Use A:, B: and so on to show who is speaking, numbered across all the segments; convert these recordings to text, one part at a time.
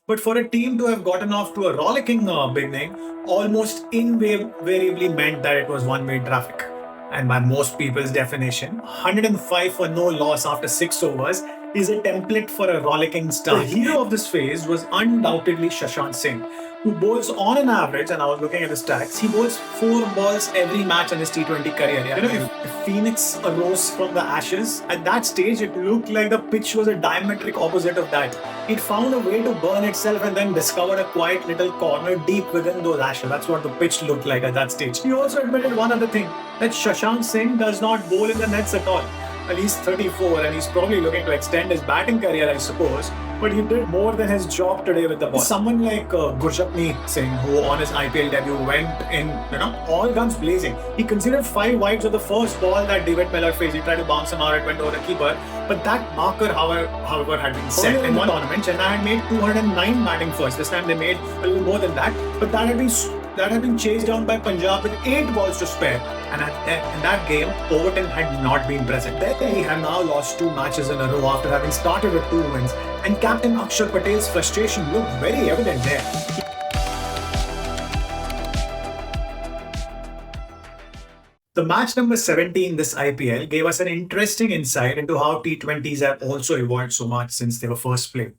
A: But for a team to have gotten off to a rollicking beginning almost invariably meant that it was one-way traffic. And by most people's definition, 105 for no loss after 6 overs is a template for a rollicking start. The hero of this phase was undoubtedly Shashank Singh, who bowls on an average, and I was looking at the stats, he bowls 4 balls every match in his T20 career. If Phoenix arose from the ashes, at that stage it looked like the pitch was a diametric opposite of that. It found a way to burn itself and then discovered a quiet little corner deep within those ashes. That's what the pitch looked like at that stage. He also admitted one other thing, that Shashank Singh does not bowl in the nets at all. And he's 34 and he's probably looking to extend his batting career, I suppose. But he did more than his job today with the ball. Someone like Gurjapneet Singh, who on his IPL debut went in, all guns blazing. He considered 5 wides of the first ball that David Miller faced. He tried to bounce him out, it went over the keeper. But that marker, however, had been set. In one tournament, Chennai had made 209 batting first. This time they made a little more than that. But that had been chased down by Punjab with 8 balls to spare. And in that game, Overton had not been present. They have now lost 2 matches in a row after having started with 2 wins. And Captain Akshar Patel's frustration looked very evident there. The match number 17 this IPL gave us an interesting insight into how T20s have also evolved so much since they were first played.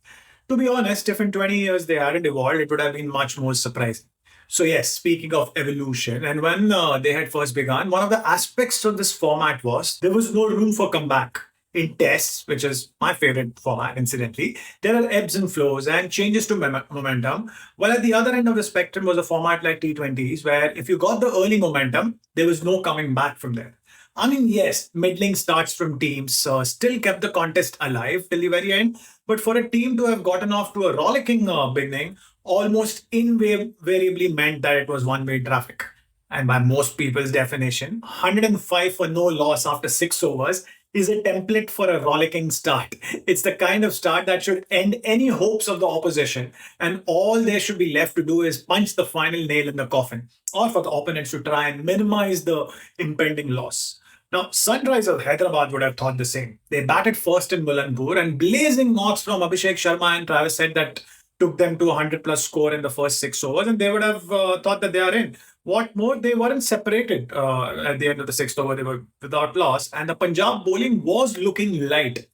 A: To be honest, if in 20 years they hadn't evolved, it would have been much more surprising. So yes, speaking of evolution, and when they had first begun, one of the aspects of this format was there was no room for comeback. In tests, which is my favorite format, incidentally, there are ebbs and flows and changes to momentum. While at the other end of the spectrum was a format like T20s, where if you got the early momentum, there was no coming back from there. I mean, yes, middling starts from teams still kept the contest alive till the very end. But for a team to have gotten off to a rollicking beginning almost invariably meant that it was one-way traffic. And by most people's definition, 105 for no loss after 6 overs is a template for a rollicking start. It's the kind of start that should end any hopes of the opposition, and all there should be left to do is punch the final nail in the coffin, or for the opponents to try and minimize the impending loss. Now, Sunrisers Hyderabad would have thought the same. They batted first in Mullanpur, and blazing knocks from Abhishek Sharma and Travis Head that took them to a 100-plus score in the first 6 overs, and they would have thought that they are in. What more, they weren't separated at the end of the 6th over. They were without loss, and the Punjab bowling was looking light.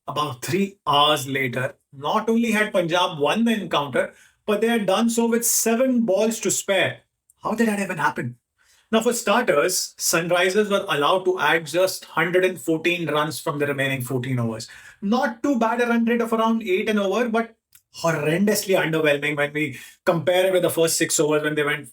A: About 3 hours later, not only had Punjab won the encounter, but they had done so with 7 balls to spare. How did that even happen? Now, for starters, Sunrisers were allowed to add just 114 runs from the remaining 14 overs. Not too bad a run rate of around 8 an over, but horrendously underwhelming when we compare it with the first 6 overs when they went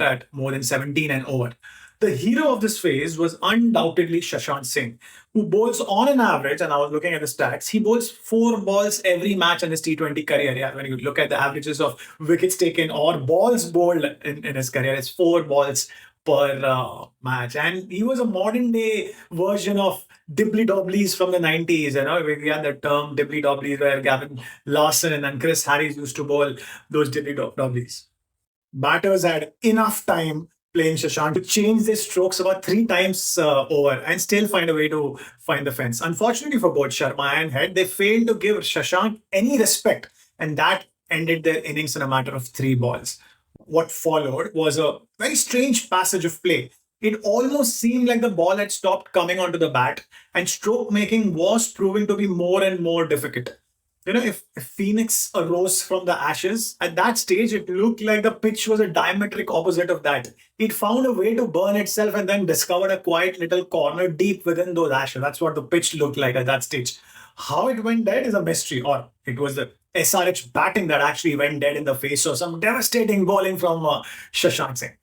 A: at more than 17 an over. The hero of this phase was undoubtedly Shashank Singh, who bowls on an average, and I was looking at the stats, he bowls 4 balls every match in his T20 career. Yeah, when you look at the averages of wickets taken or balls bowled in his career, it's 4 balls per match. And he was a modern day version of dibbly dobblies from the 90s. We had the term dibbly dobblies where Gavin Lawson and Chris Harris used to bowl those dibbly dobblies. Batters had enough time playing Shashank to change their strokes about 3 times over and still find a way to find the fence. Unfortunately for both Sharma and Head, they failed to give Shashank any respect, and that ended their innings in a matter of 3 balls. What followed was a very strange passage of play. It almost seemed like the ball had stopped coming onto the bat, and stroke making was proving to be more and more difficult. If Phoenix arose from the ashes, at that stage it looked like the pitch was a diametric opposite of that. It found a way to burn itself and then discovered a quiet little corner deep within those ashes. That's what the pitch looked like at that stage. How it went dead is a mystery, or it was the SRH batting that actually went dead in the face of some devastating bowling from Shashank Singh.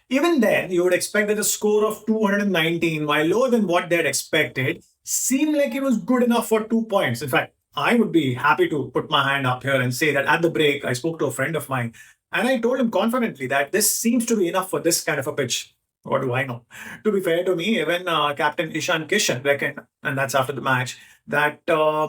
A: Even then, you would expect that a score of 219, while lower than what they had expected, seemed like it was good enough for 2 points. In fact, I would be happy to put my hand up here and say that at the break, I spoke to a friend of mine and I told him confidently that this seems to be enough for this kind of a pitch. What do I know? To be fair to me, even Captain Ishan Kishan reckoned, and that's after the match, that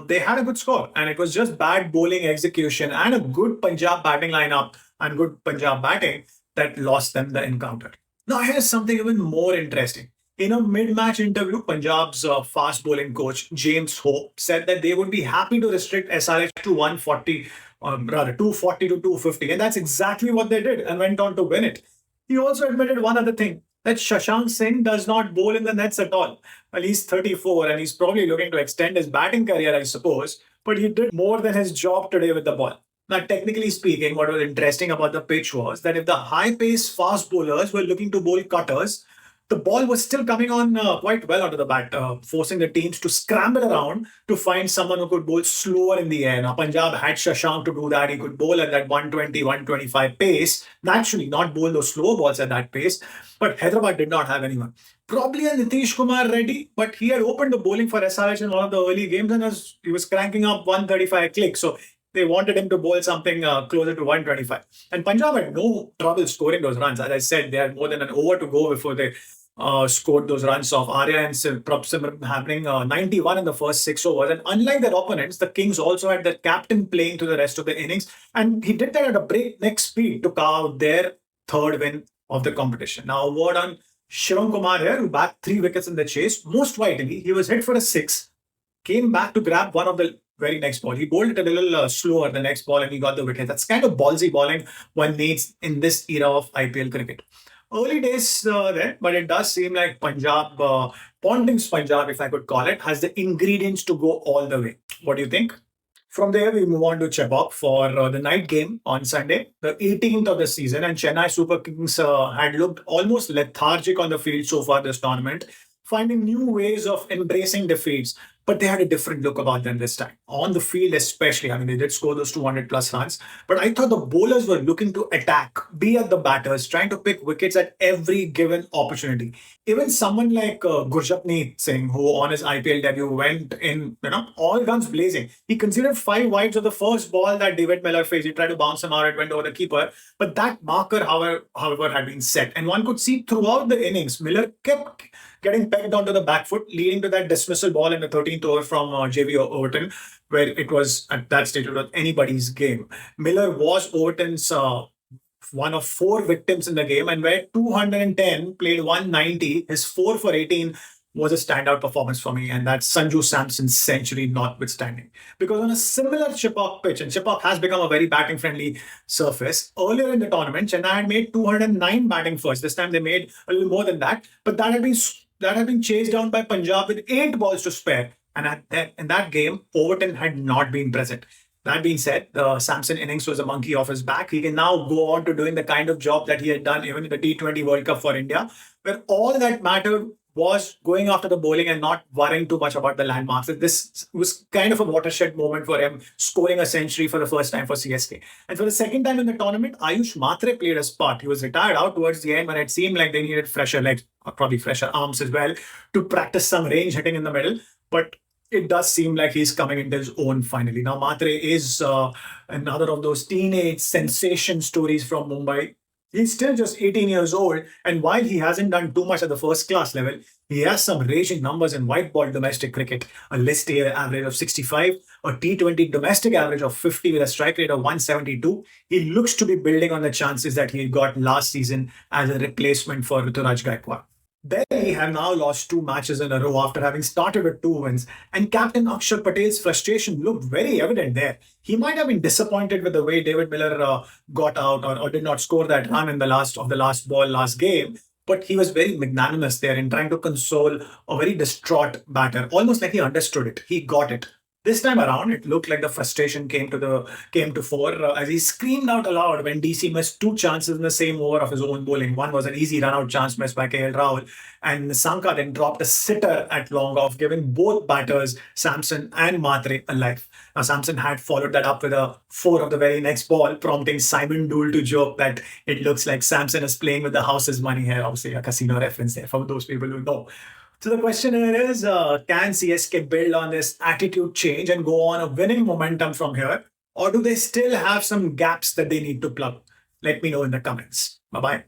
A: they had a good score. And it was just bad bowling execution and a good Punjab batting lineup and good Punjab batting that lost them the encounter. Now, here's something even more interesting. In a mid-match interview, Punjab's fast bowling coach James Hope said that they would be happy to restrict SRH to 140, rather 240 to 250, and that's exactly what they did and went on to win it. He also admitted one other thing, that Shashank Singh does not bowl in the nets at all. Well, he's 34 and he's probably looking to extend his batting career, I suppose, but he did more than his job today with the ball. Now, technically speaking, what was interesting about the pitch was that if the high pace fast bowlers were looking to bowl cutters, the ball was still coming on quite well onto the bat, forcing the teams to scramble around to find someone who could bowl slower in the air. Now, Punjab had Shashank to do that. He could bowl at that 120, 125 pace, naturally, not bowl those slow balls at that pace. But Hyderabad did not have anyone. Probably a Nitish Kumar Reddy, but he had opened the bowling for SRH in one of the early games and he was cranking up 135 clicks. So they wanted him to bowl something closer to 125. And Punjab had no trouble scoring those runs. As I said, they had more than an over to go before they scored those runs off Arya and Prabhsimran, having 91 in the first 6 overs. And unlike their opponents, the Kings also had their captain playing through the rest of the innings. And he did that at a breakneck speed to carve out their third win of the competition. Now, a word on Shivam Kumar here, who backed 3 wickets in the chase. Most vitally, he was hit for a six, came back to grab one of the very next ball. He bowled it a little slower the next ball and he got the wicket. That's kind of ballsy bowling one needs in this era of IPL cricket. Early days there, but it does seem like Punjab, Ponting's Punjab, if I could call it, has the ingredients to go all the way. What do you think? From there, we move on to Chepauk for the night game on Sunday, the 18th of the season. And Chennai Super Kings had looked almost lethargic on the field so far this tournament, finding new ways of embracing defeats. But they had a different look about them this time. On the field, especially. I mean, they did score those 200 plus runs. But I thought the bowlers were looking to attack, be at the batters, trying to pick wickets at every given opportunity. Even someone like Gurjapneet Singh, who on his IPL debut went in, all guns blazing. He considered 5 wides of the first ball that David Miller faced. He tried to bounce him out, it went over the keeper. But that marker, however, had been set. And one could see throughout the innings, Miller kept getting pegged onto the back foot, leading to that dismissal ball in the 13th over from Jamie Overton, where it was at that stage it was anybody's game. Miller was Overton's one of 4 victims in the game, and where 210 played 190, his 4 for 18 was a standout performance for me, and that's Sanju Samson's century notwithstanding. Because on a similar Chepauk pitch, and Chepauk has become a very batting friendly surface, earlier in the tournament, Chennai had made 209 batting first. This time they made a little more than that, but that had been chased down by Punjab with 8 balls to spare. And in that game, Overton had not been present. That being said, the Samson innings was a monkey off his back. He can now go on to doing the kind of job that he had done even in the T20 World Cup for India, where all that mattered was going after the bowling and not worrying too much about the landmarks. This was kind of a watershed moment for him, scoring a century for the first time for CSK. And for the second time in the tournament, Ayush Matre played a part. He was retired out towards the end when it seemed like they needed fresher legs, or probably fresher arms as well, to practice some range hitting in the middle. But it does seem like he's coming into his own finally. Now, Matre is another of those teenage sensation stories from Mumbai. He's still just 18 years old, and while he hasn't done too much at the first class level, he has some raging numbers in white ball domestic cricket. A list A average of 65, a T20 domestic average of 50 with a strike rate of 172. He looks to be building on the chances that he got last season as a replacement for Ruturaj Gaikwad. Delhi have now lost 2 matches in a row after having started with 2 wins, and captain Akshar Patel's frustration looked very evident there. He might have been disappointed with the way David Miller got out or did not score that run in the last ball last game, but he was very magnanimous there in trying to console a very distraught batter, almost like he understood it. He got it. This time around, it looked like the frustration came to fore as he screamed out aloud when DC missed 2 chances in the same over of his own bowling. One was an easy run-out chance missed by KL Rahul, and Sanka then dropped a sitter at long off, giving both batters, Samson and Matre, a life. Now, Samson had followed that up with a 4 of the very next ball, prompting Simon Dool to joke that it looks like Samson is playing with the house's money here. Obviously, a casino reference there for those people who know. So the question here is, can CSK build on this attitude change and go on a winning momentum from here? Or do they still have some gaps that they need to plug? Let me know in the comments. Bye-bye.